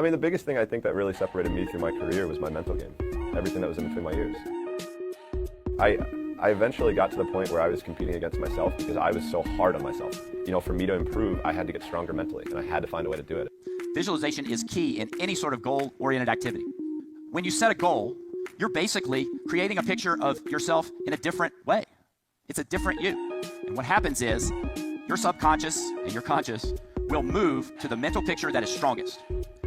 I mean, the biggest thing I think that really separated me through my career was my mental game. Everything that was in between my ears. I eventually got to the point where I was competing against myself because I was so hard on myself. You know, for me to improve, I had to get stronger mentally, and I had to find a way to do it. Visualization is key in any sort of goal-oriented activity. When you set a goal, you're basically creating a picture of yourself in a different way. It's a different you. And what happens is your subconscious and your conscious will move to the mental picture that is strongest.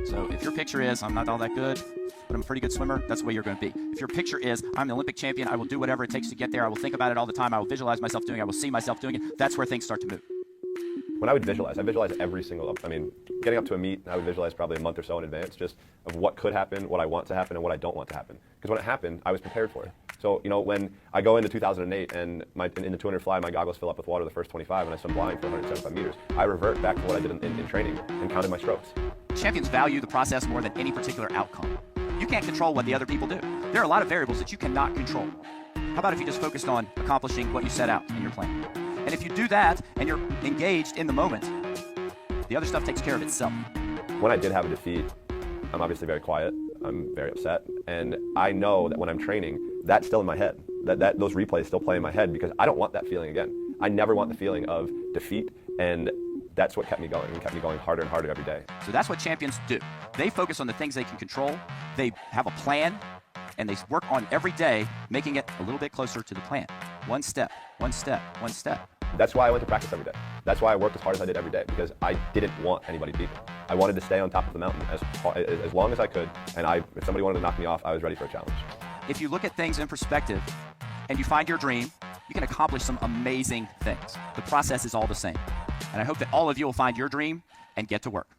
So if your picture is, I'm not all that good, but I'm a pretty good swimmer, that's the way you're going to be. If your picture is, I'm the Olympic champion, I will do whatever it takes to get there, I will think about it all the time, I will visualize myself doing it, I will see myself doing it, that's where things start to move. When I would visualize, I visualize every single, getting up to a meet, I would visualize probably a month or so in advance just of what could happen, what I want to happen, and what I don't want to happen. Because when it happened, I was prepared for it. So, you know, when I go into 2008 and in the 200 fly, my goggles fill up with water the first 25 and I swim blind for 175 meters, I revert back to what I did in training and counted my strokes. Champions value the process more than any particular outcome. You can't control what the other people do. There are a lot of variables that you cannot control. How about if you just focused on accomplishing what you set out in your plan? And if you do that and you're engaged in the moment, the other stuff takes care of itself. When I did have a defeat, I'm obviously very quiet. I'm very upset. And I know that when I'm training, that's still in my head. Those replays still play in my head because I don't want that feeling again. I never want the feeling of defeat, and that's what kept me going and kept me going harder and harder every day. So that's what champions do. They focus on the things they can control. They have a plan, and they work on every day, making it a little bit closer to the plan. One step, one step, one step. That's why I went to practice every day. That's why I worked as hard as I did every day, because I didn't want anybody to beat me. I wanted to stay on top of the mountain as long as I could, and if somebody wanted to knock me off, I was ready for a challenge. If you look at things in perspective and you find your dream, you can accomplish some amazing things. The process is all the same. And I hope that all of you will find your dream and get to work.